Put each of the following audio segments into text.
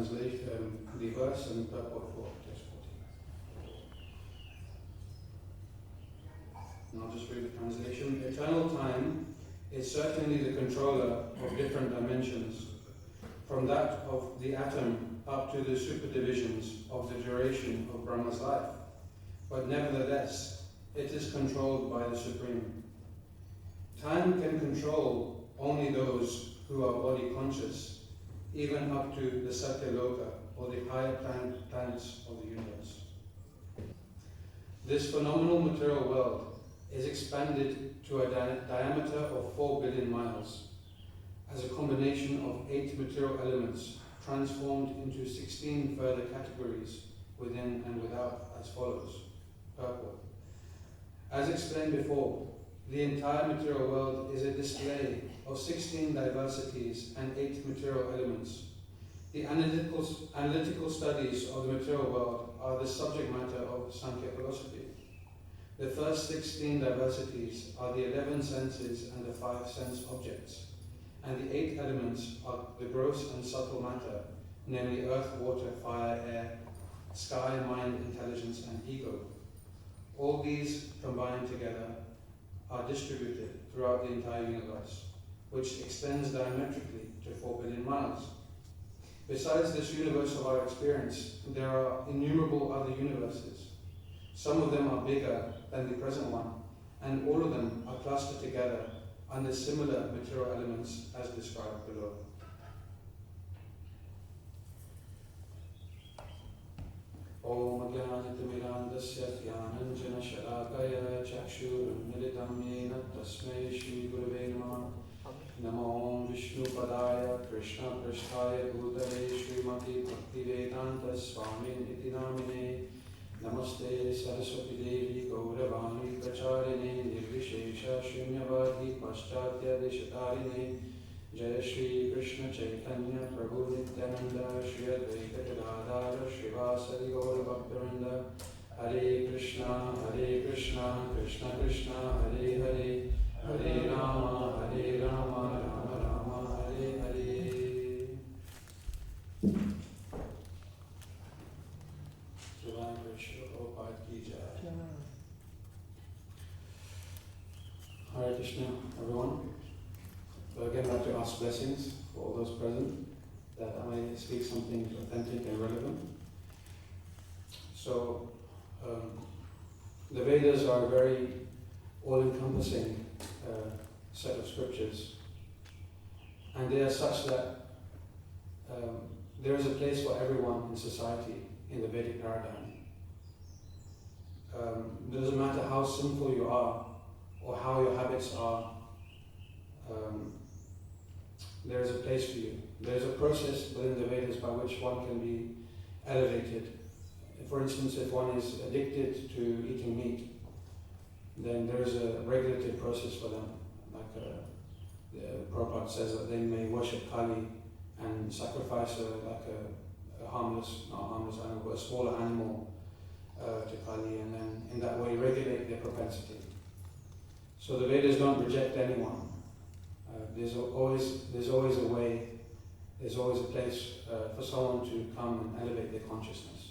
translation, the verse and purport for text 14. And I'll just read the translation. Eternal time is certainly the controller of different dimensions, from that of the atom up to the superdivisions of the duration of Brahma's life. But nevertheless, it is controlled by the Supreme. Time can control only those who are body conscious, even up to the Satyaloka, or the higher planets of the universe. This phenomenal material world is expanded to a diameter of 4 billion miles, as a combination of 8 material elements transformed into 16 further categories within and without, as follows. Purport. As explained before, the entire material world is a display of 16 diversities and 8 material elements. The analytical studies of the material world are the subject matter of Sankhya philosophy. The first 16 diversities are the 11 senses and the 5 sense objects, and the 8 elements are the gross and subtle matter, namely earth, water, fire, air, sky, mind, intelligence, and ego. All these combined together are distributed throughout the entire universe, which extends diametrically to 4 billion miles. Besides this universe of our experience, there are innumerable other universes. Some of them are bigger than the present one, and all of them are clustered together under similar material elements as described below. Om Jnanatimirandasya Dhyananjana Shalakaya Chakshurmilitam Yena Tasmai Shri Gurave Namah. Namo Vishnu Padaya Krishna Prasthaya Bhutale Srimati Bhaktivedanta Swamin Iti Namine. Namaste Saraswati Devi Gauravani Pracharine Nirvishesha Shunyavadi Paschatya Deshatarine. Jaya Shri Krishna Chaitanya Prabhu Nityananda Shri Advaita Gadadhara Srivasadi Gaura Bhaktivinoda. Hare Krishna Krishna Krishna Hare Hare, Hare Rama Rama Rama Hare Hare. Jai Krishna Prabhupada Ki Jai. Hare Krishna, everyone. So again, I'd like to ask blessings for all those present, that I may speak something authentic and relevant. So, the Vedas are a very all-encompassing set of scriptures, and they are such that there is a place for everyone in society in the Vedic paradigm. It doesn't matter how sinful you are or how your habits are, there is a place for you. There is a process within the Vedas by which one can be elevated. For instance, if one is addicted to eating meat, then there is a regulative process for them. Like Prabhupada says that they may worship Kali and sacrifice a harmless, not harmless animal, but a smaller animal to Kali, and then in that way regulate their propensity. So the Vedas don't reject anyone. There's always a way, there's always a place for someone to come and elevate their consciousness.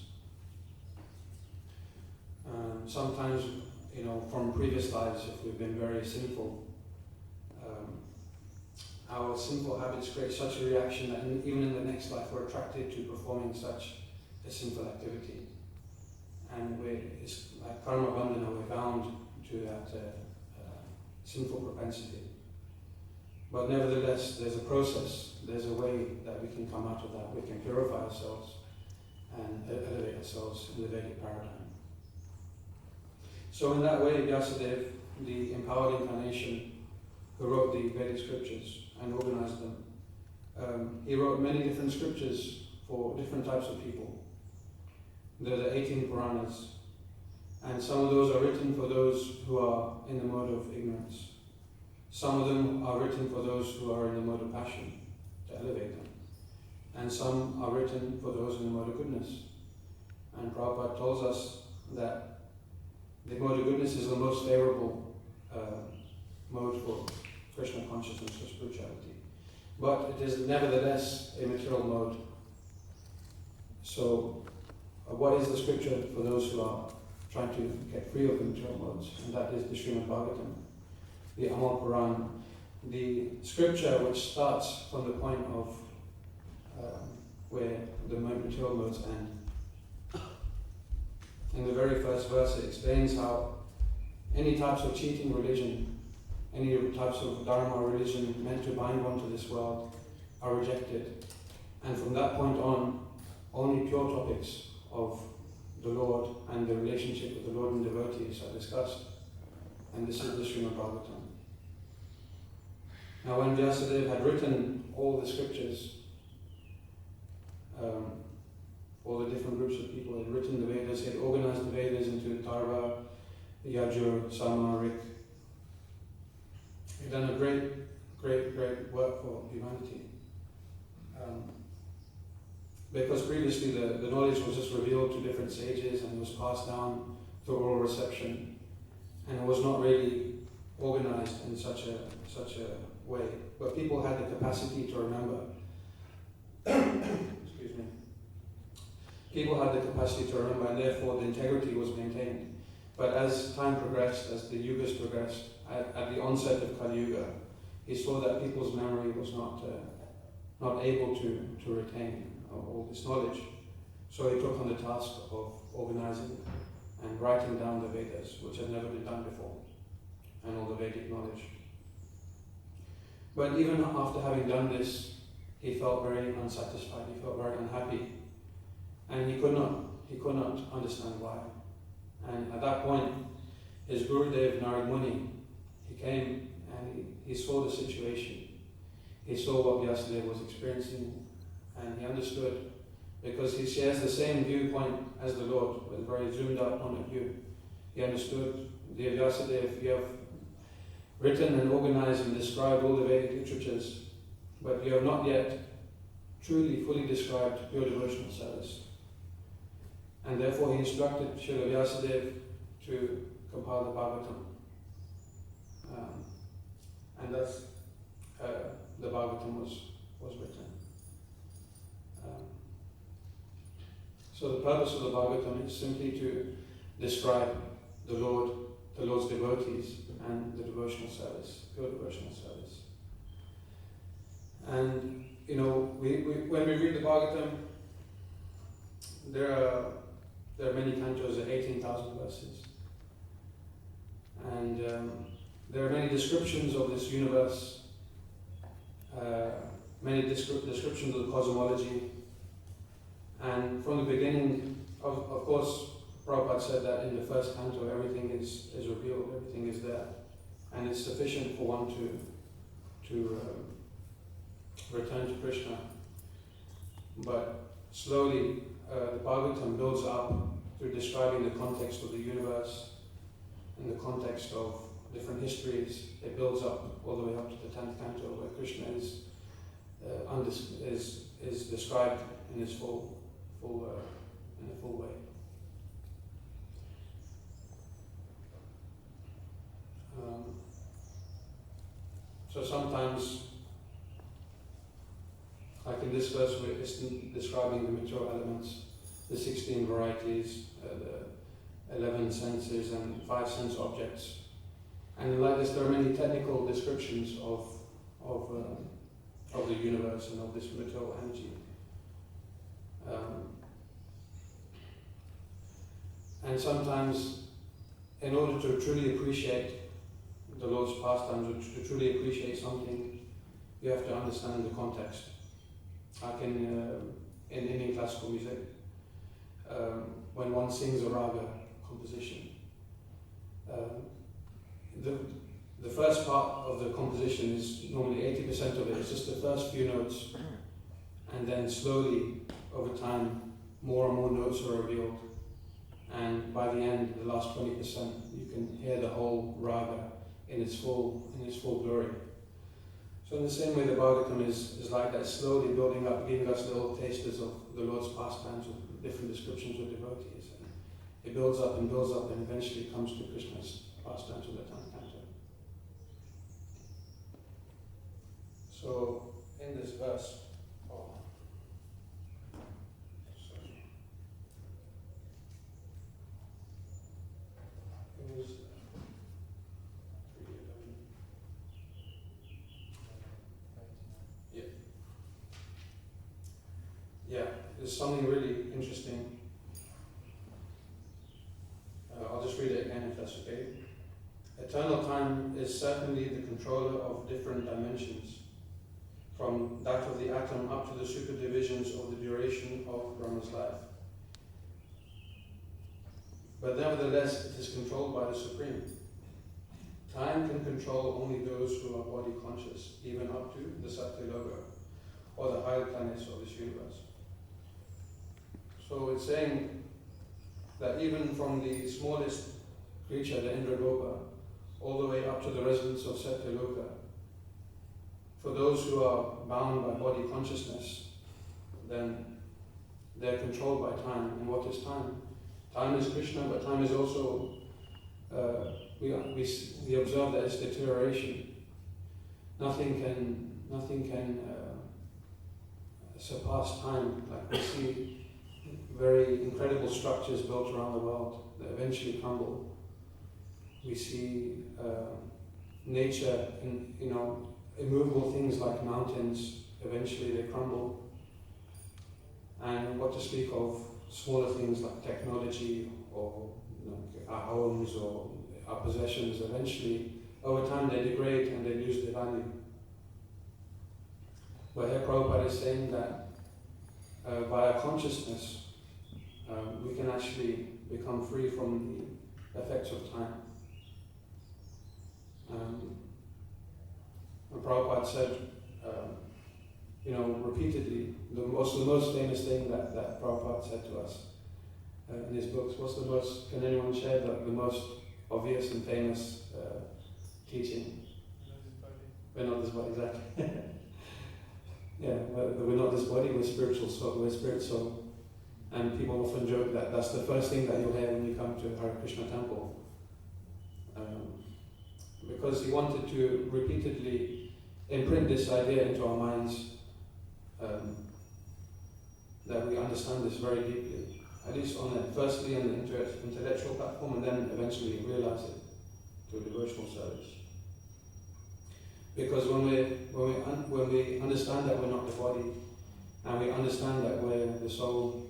Sometimes, from previous lives, if we've been very sinful, our sinful habits create such a reaction that even in the next life we're attracted to performing such a sinful activity. And it's like karma bandhana, we're bound to that sinful propensity. But nevertheless, there's a process, there's a way that we can come out of that. We can purify ourselves and elevate ourselves in the Vedic paradigm. So in that way, Vyasadeva, the empowered incarnation who wrote the Vedic scriptures and organized them, he wrote many different scriptures for different types of people. There are 18 Puranas, and some of those are written for those who are in the mode of ignorance. Some of them are written for those who are in the mode of passion, to elevate them. And some are written for those in the mode of goodness. And Prabhupada tells us that the mode of goodness is the most favorable mode for Krishna consciousness or spirituality. But it is nevertheless a material mode. So, what is the scripture for those who are trying to get free of the material modes? And that is the Srimad Bhagavatam, the Amal Quran, the scripture which starts from the point of where the material modes end. In the very first verse, it explains how any types of cheating religion, any types of dharma religion meant to bind one to this world are rejected. And from that point on, only pure topics of the Lord and the relationship with the Lord and devotees are discussed. And this is the Srimad Bhagavatam. Now, when Vyasadeva had written all the scriptures, all the different groups of people had written the Vedas, he had organized the Vedas into Tarva, Yajur, Sama, Rik. He had done a great work for humanity. Because previously the knowledge was just revealed to different sages and was passed down through oral reception, and it was not really organized in such a way. But people had the capacity to remember. Excuse me. People had the capacity to remember, and therefore the integrity was maintained. But as time progressed, as the yugas progressed, at the onset of Kali Yuga, he saw that people's memory was not able to retain all this knowledge. So he took on the task of organizing and writing down the Vedas, which had never been done before, and all the Vedic knowledge. But even after having done this, he felt very unsatisfied, he felt very unhappy, and he could not understand why. And at that point, his Gurudev Narad Muni, he came and he saw the situation. He saw what Vyasadeva was experiencing, and he understood, because he shares the same viewpoint as the Lord, with a very zoomed out point of view. He understood, dear Vyasadeva, you have written and organized and described all the Vedic literatures, but you have not yet truly, fully described pure devotional service. And therefore he instructed Srila Vyasadeva to compile the Bhagavatam. And thus the Bhagavatam was written. So the purpose of the Bhagavatam is simply to describe the Lord's devotees and the devotional service, pure devotional service. And when we read the Bhagavatam, there are many cantos, there are 18,000 verses. And there are many descriptions of this universe, many descriptions of the cosmology. And from the beginning, of course, Prabhupada said that in the first canto everything is revealed, everything is there. And it's sufficient for one to return to Krishna. But slowly, the Bhagavatam builds up through describing the context of the universe, in the context of different histories. It builds up all the way up to the 10th canto, where Krishna is described in his full way. So sometimes, like in this verse, where it's describing the material elements, the 16 varieties, the 11 senses and 5 sense objects. And like this, there are many technical descriptions of the universe and of this material energy. And sometimes, in order to truly appreciate the Lord's pastimes, or to truly appreciate something, you have to understand the context. Like in Indian classical music, when one sings a raga composition, the first part of the composition is normally 80% of it. It's just the first few notes, and then slowly, over time, more and more notes are revealed. And by the end, the last 20%, you can hear the whole raga in its full glory. So in the same way, the Bhagavatam is like that, slowly building up, giving us little tasters of the Lord's pastimes, with different descriptions of devotees. And it builds up, and eventually comes to Krishna's pastimes of the 10th canto. So in this verse, sorry. there's something really interesting. I'll just read it again if that's okay. Eternal time is certainly the controller of different dimensions, from that of the atom up to the superdivisions of the duration of Brahma's life. But nevertheless, it is controlled by the Supreme. Time can control only those who are body conscious, even up to the Satya-loka, or the higher planets of this universe. So it's saying that even from the smallest creature, the Indragopa, all the way up to the residents of Satya-loka, for those who are bound by body consciousness, then they're controlled by time. And what is time? Time is Krishna, but time is also, we observe that it's deterioration. Nothing can surpass time. Like we see very incredible structures built around the world that eventually crumble. We see nature, immovable things like mountains, eventually they crumble. And what to speak of smaller things like technology or our homes or our possessions, eventually over time they degrade and they lose their value. But here Prabhupada is saying that via consciousness we can actually become free from the effects of time. And Prabhupada said, repeatedly, the most famous thing that Prabhupada said to us in his books, can anyone share the most obvious and famous teaching? We're not this body, exactly. Yeah, we're not this body, we're spiritual soul, we're spirit soul. And people often joke that that's the first thing that you'll hear when you come to Hare Krishna temple. Because he wanted to repeatedly imprint this idea into our minds, that we understand this very deeply, at least firstly on the intellectual platform, and then eventually realize it through devotional service. Because when we understand that we're not the body, and we understand that we're the soul,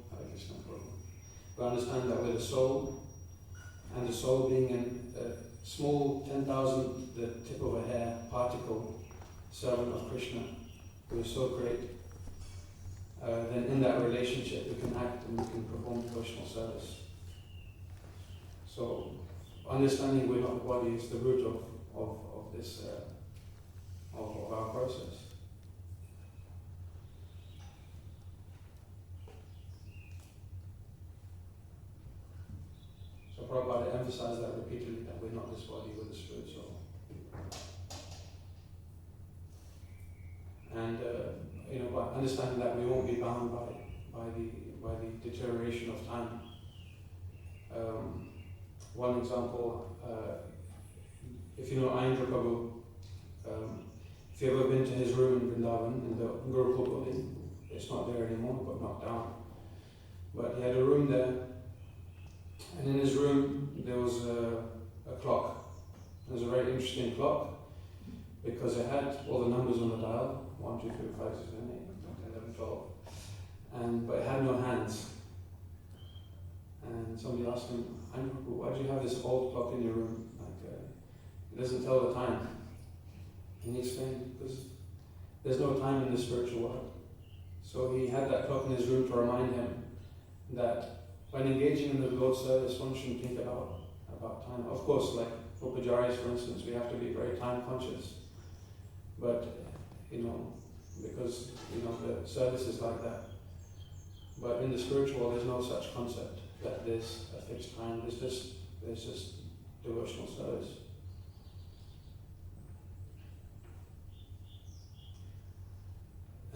we understand that we're the soul, and the soul being a small 10,000, the tip of a hair particle, servant of Krishna, who is so great, then in that relationship we can act and we can perform devotional service. So understanding we're not the body is the root of this of our process. So Prabhupada emphasized that repeatedly, that we're not this body, we're the spirit soul. And by understanding that we won't be bound by the deterioration of time. One example, if you know Ayendra Prabhu, if you've ever been to his room in Vrindavan, in the Gurukul building, it's not there anymore, it got knocked down. But he had a room there, and in his room there was a clock. It was a very interesting clock, because it had all the numbers on the dial, 1, 2, 3, 5, 6, 7, 8, 11, 12. But it had no hands. And somebody asked him, why do you have this old clock in your room? It doesn't tell the time. And he explained, because there's no time in the spiritual world. So he had that clock in his room to remind him that when engaging in the Lord's service, one shouldn't think about time. Of course, like for pujaris, for instance, we have to be very time conscious. But, because, the service is like that. But in the spiritual world, there's no such concept that there's a fixed time. There's just devotional service.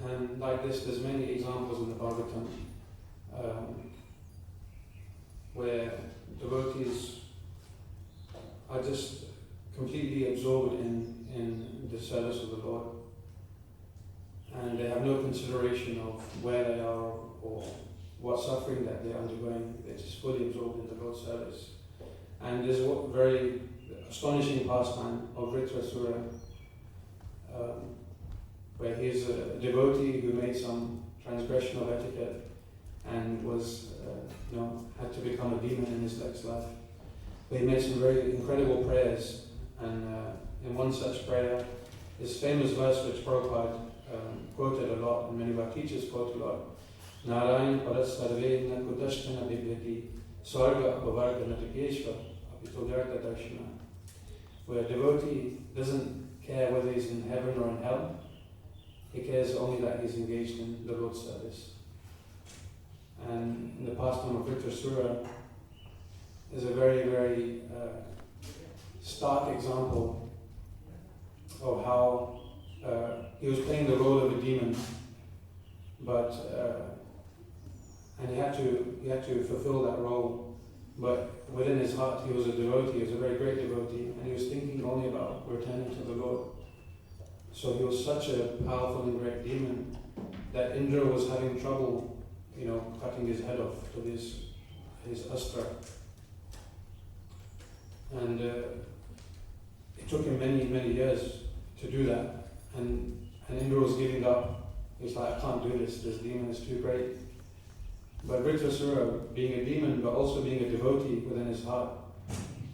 And like this, there's many examples in the Bhagavatam where devotees are just completely absorbed in the service of the Lord, and they have no consideration of where they are or what suffering that they're undergoing. They're just fully absorbed in the Lord's service. And there's a very astonishing pastime of Vritrasura, where he's a devotee who made some transgression of etiquette and was, had to become a demon in his next life. But he made some very incredible prayers, and in one such prayer, this famous verse which Prabhupada quoted a lot, and many of our teachers quote a lot, Narayan paras sarve na kudashtana bibhyati swarga apavarga natakeshva apitogarta darshana. Where a devotee doesn't care whether he's in heaven or in hell, he cares only that he's engaged in the Lord's service. And in the pastime of Vritrasura is a very, very stark example of how he was playing the role of a demon, but and he had to fulfill that role. But within his heart, he was a devotee. He was a very great devotee, and he was thinking only about returning to the Lord. So he was such a powerful and great demon that Indra was having trouble, cutting his head off to his astra. And it took him many, many years to do that. And Indra was giving up. He's like, I can't do this. This demon is too great. But Vritrasura, being a demon but also being a devotee within his heart,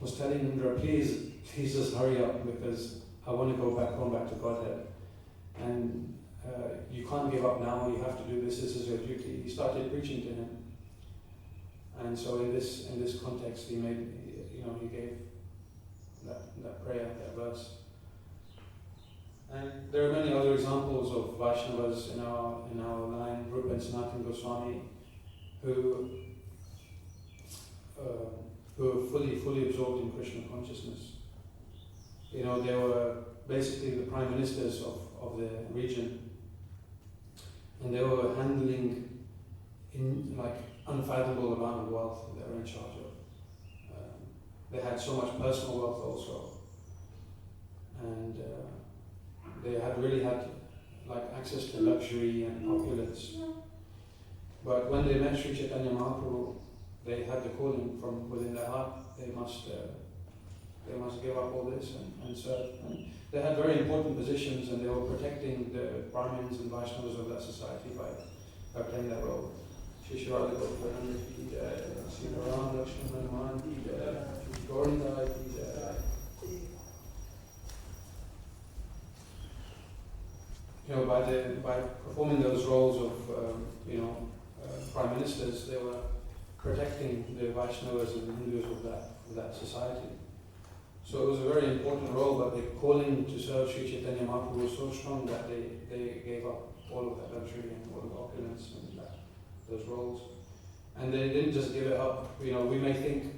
was telling Indra, please just hurry up, because I want to go back home, back to Godhead. And you can't give up now, you have to do this is your duty. He started preaching to him. And so in this context, he gave that prayer, that verse. And there are many other examples of Vaishnavas in our line, Rupa and Sanatana Goswami, who are fully absorbed in Krishna consciousness. They were basically the prime ministers of the region, and they were handling unfathomable amount of wealth that they were in charge of. They had so much personal wealth also, and they really had access to luxury and opulence. But when they met Sri Chaitanya Mahaprabhu, they had the calling from within their heart. They must give up all this and serve. And they had very important positions, and they were protecting the Brahmins and Vaishnavas of that society by playing that role. Shri Radha Gopalanda ki jai, Shri Ram Lakshmana Hanuman ki jai, Shri Govinda ki jai. By performing those roles of prime ministers, they were protecting the Vaishnavas and the Hindus of that society. So it was a very important role, but the calling to serve Sri Chaitanya Mahaprabhu was so strong that they gave up all of that luxury and all of the opulence and those roles. And they didn't just give it up. We may think,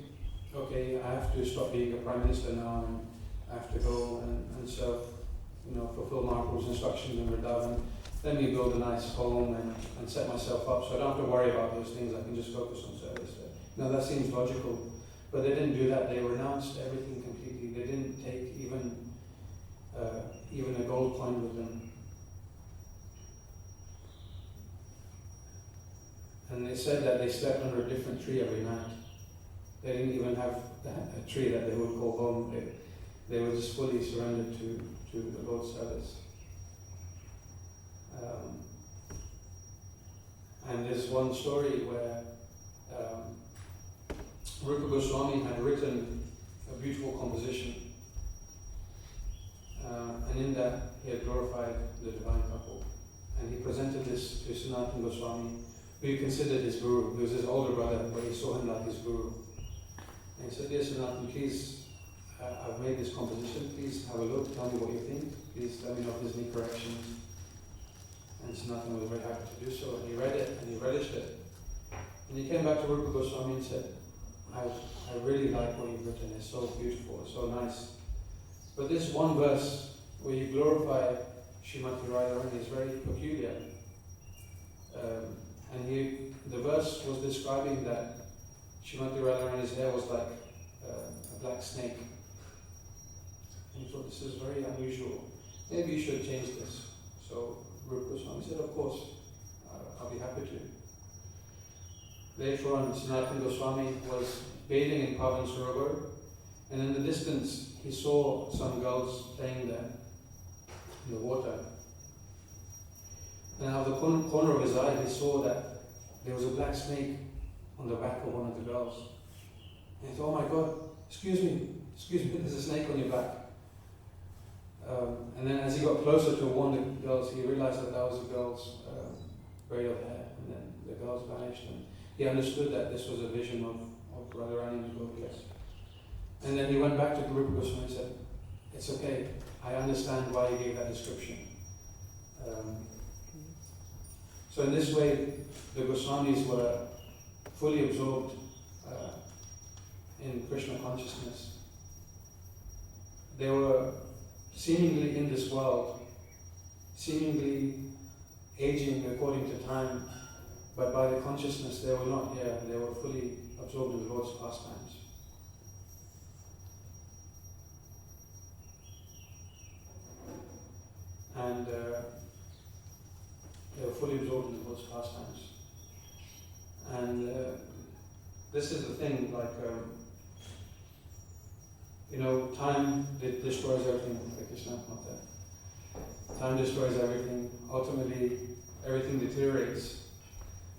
okay, I have to stop being a prime minister now and I have to go and serve, fulfill Mahaprabhu's instructions in Vrindavan. Let me build a nice home and set myself up so I don't have to worry about those things. I can just focus on service. Now that seems logical, but they didn't do that. They renounced everything completely. They didn't take even a gold coin with them. And they said that they slept under a different tree every night. They didn't even have a tree that they would call home. They were just fully surrendered to the Lord's service. And there's one story where Rupa Goswami had written a beautiful composition, and in that he had glorified the divine couple. And he presented this to Sanatana Goswami, who he considered his guru. He was his older brother, but he saw him like his guru. And he said, "Dear Sanatana, please, I've made this composition. Please have a look. Tell me what you think. Please let me know if there's any corrections." And Sanatana was very happy to do so. And he read it and he relished it. And he came back to Rupa Goswami and said, I really like what you've written. It's so beautiful. It's so nice. But this one verse where you glorify Srimati Radharani is very peculiar. And the verse was describing that Srimati Radharani's hair was like a black snake. And he thought, this is very unusual. Maybe you should change this. So Rupa Goswami said, of course, I'll be happy to. Later on, Sanatana Goswami was bathing in Pavan Sarovar, and in the distance he saw some girls playing there in the water. And out of the corner of his eye, he saw that there was a black snake on the back of one of the girls. And he thought, oh my God, excuse me, there's a snake on your back. And then as he got closer to one of the girls, he realized that was the girl's braid of hair, and then the girls vanished. And he understood that this was a vision of Radharani's goddess. And then he went back to Rupa Goswami and said, it's okay, I understand why you gave that description. So in this way, the Goswamis were fully absorbed in Krishna consciousness. They were seemingly in this world, seemingly aging according to time, but by the consciousness they were not here, they were fully absorbed in the Lord's pastimes. And they were fully absorbed in the Lord's pastimes. And this is the thing, like, time destroys everything. Krishna, not that. Time destroys everything. Ultimately, everything deteriorates.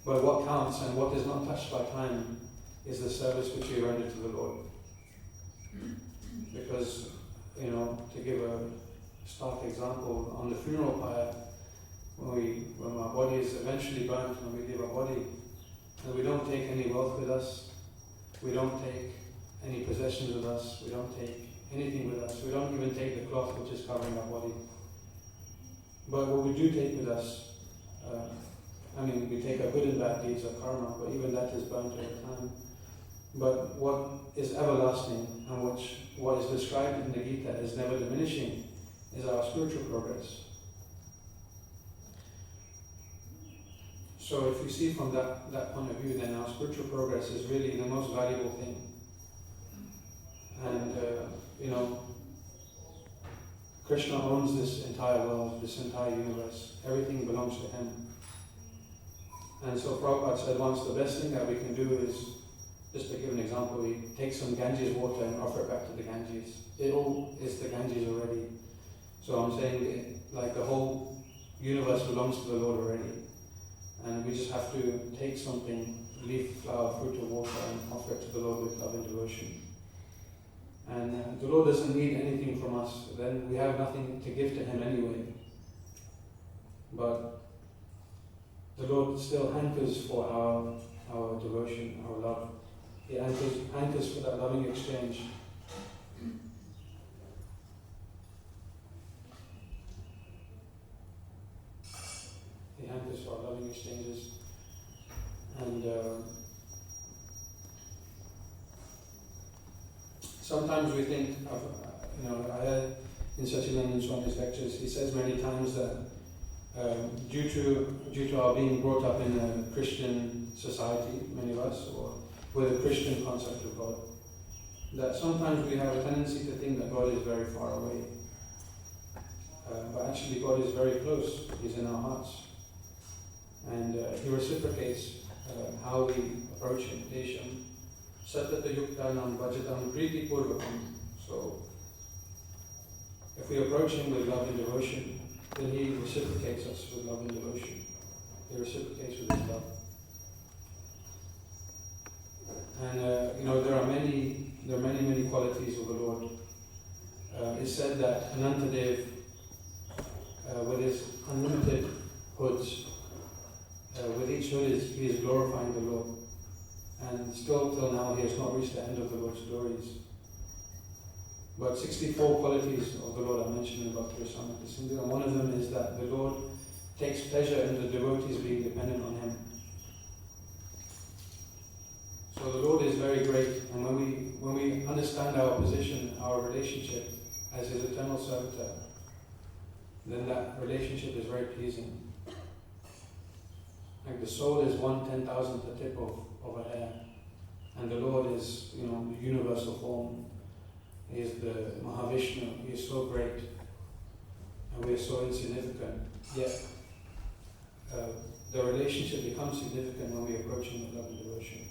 But what counts and what is not touched by time is the service which we render to the Lord. Because, to give a stark example, on the funeral pyre, when our body is eventually burnt, when we leave our body, and we don't take any wealth with us, we don't take any possessions with us, we don't take anything with us, we don't even take the cloth which is covering our body. But what we do take with us, we take our good and bad deeds, our karma, but even that is burnt over time. But what is everlasting and what is described in the Gita as never diminishing is our spiritual progress. So if you see from that point of view, then our spiritual progress is really the most valuable thing. And, Krishna owns this entire world, this entire universe. Everything belongs to him. And so Prabhupada said once, the best thing that we can do is, just to give an example, we take some Ganges water and offer it back to the Ganges. It all is the Ganges already. So I'm saying, like, the whole universe belongs to the Lord already. And we just have to take something, leaf, flower, fruit or water, and offer it to the Lord with love and devotion. And the Lord doesn't need anything from us, then we have nothing to give to him anyway. But the Lord still hankers for our devotion, our love. He hankers for that loving exchange. He hankers for our loving exchanges. And sometimes we think of, I heard in Sachidananda Swami's lectures, he says many times that due to our being brought up in a Christian society, many of us, or with a Christian concept of God, that sometimes we have a tendency to think that God is very far away. But actually God is very close. He's in our hearts. And he reciprocates how we approach him. Desham Satata Yuktanam Bhajatam Priti Purvakam. So if we approach him with love and devotion, then he reciprocates us with love and devotion. He reciprocates with his love. And there are many qualities of the Lord. It's said that Anantadev, with his unlimited hoods, with each hood he is glorifying the Lord. And still till now he has not reached the end of the Lord's glories. But 64 qualities of the Lord are mentioned in Bhakti Rasamrita Sindhu, and one of them is that the Lord takes pleasure in the devotees being dependent on him. So the Lord is very great, and when we understand our position, our relationship as his eternal servitor, then that relationship is very pleasing. Like the soul is 1/10,000th the tip of a hair, and the Lord is, the universal form. He is the Mahavishnu. He is so great, and we are so insignificant. Yet the relationship becomes significant when we approach him with love and devotion.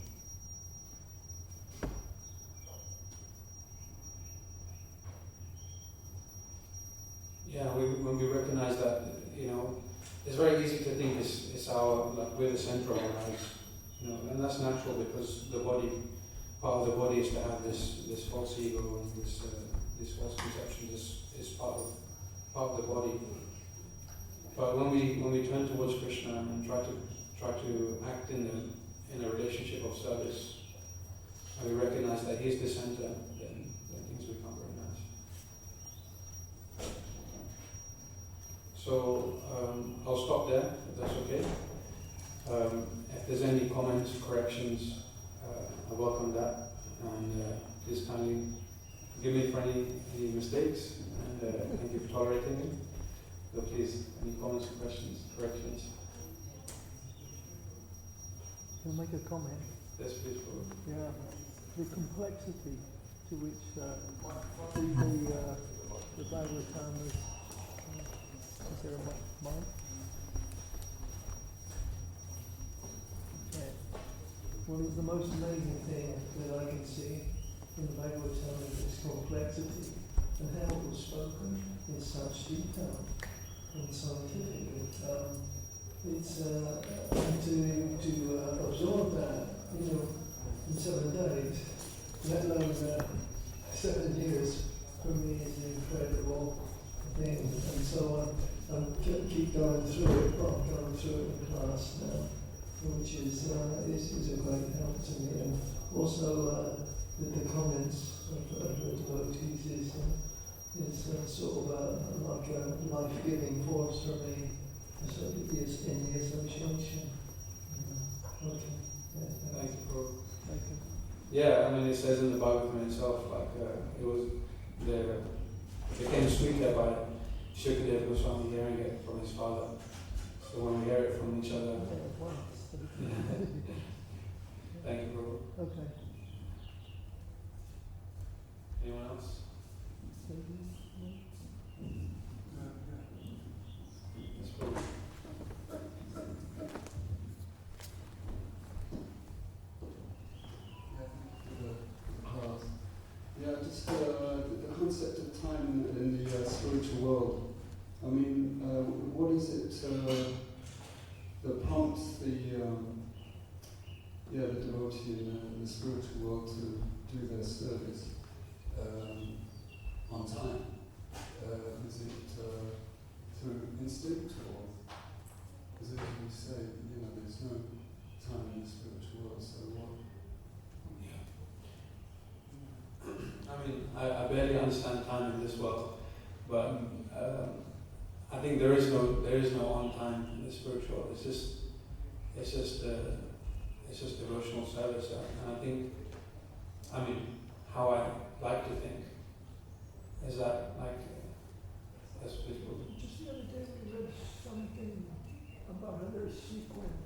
Yeah, when we recognize that, it's very easy to think center of our lives. And that's natural because the body, part of the body is to have this false ego and this false conception is part of the body. But when we turn towards Krishna and try to act in a relationship of service, and we recognize that He's the center, then things become very nice. So I'll stop there, if that's okay. If there's any comments, corrections, I welcome that. And please kindly forgive me for any mistakes, and thank you for tolerating me. So please, any comments, questions, corrections? Can I make a comment? Yes, please, Lord. Yeah, the complexity to which the Bhagavatam is there a mic? Okay. Well, it's the most amazing thing that I can see in the Bhagavatam is its complexity and how it was spoken in such detail and scientifically. It's and to absorb that, in 7 days, let alone 7 years, for me is an incredible thing. And so I keep going through it. I'm going through it in class now, which is a great help to me. And also the comments of the devotees is sort of like a life-giving force for me. So it is in the association. Okay. Yeah, Thank you, Prabhu. thank you. Yeah, I mean, it says in the Bhagavatam itself, it became sweeter by Shukadeva Goswami hearing it from his father. So when we hear it from each other, thank you, Prabhu. Okay. Anyone else? Yes, Prabhu. Yeah, just the concept of time in the spiritual world. I mean, what is it that prompts the devotee in the spiritual world to do their service on time? Is it through instinct, or is it, as we say, there's no time in the spiritual world, so what? I mean, I barely understand time in this world, but I think there is no on time in the spiritual world. It's just devotional service, and I think, how I like to think is that as people. Just the other day we read something about another sequence.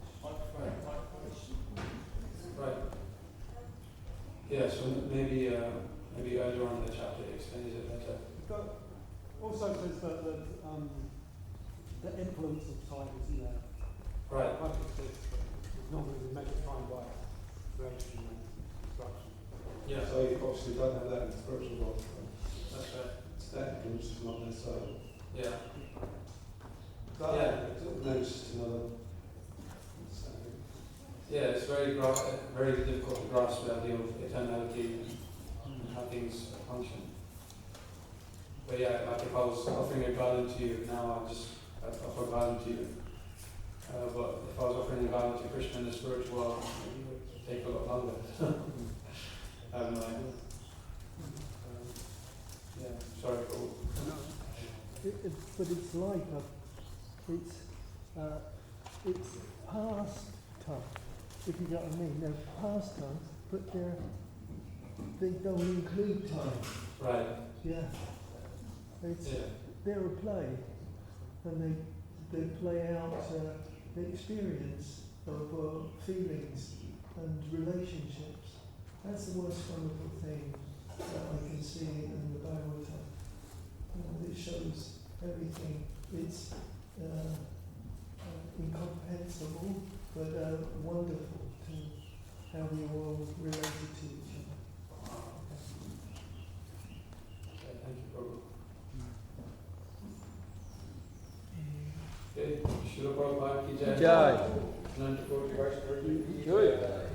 Right. Yeah. So maybe earlier on in the chapter it explains it better. But also says that the influence of time isn't there. Right. It's not really measured time by creation and destruction. Yeah. So you obviously don't have that in the spiritual world. That's right. It's technical, it's just not necessarily. Yeah. Yeah. No, it's just another. Yeah, it's very difficult to grasp the idea of eternality and how things function. But yeah, like if I was offering a garland to you now, I'd offer a garland to you. But if I was offering a garland to Krishna in the spiritual world, it would take a lot longer. I have no idea. Yeah, sorry for. But it's like it's past time, if you get what I mean. They're past time, but they don't include time. Right. Yeah. They're a play, and they play out the experience of feelings and relationships. That's the most wonderful thing that I can see in the Bhagavatam. It shows everything. It's incomprehensible, but wonderful to how we all related to each other. Okay, thank you, Prabhu. Okay, Srila Prabhupada ki jai. Jai. Non to 40 vice versa. Good.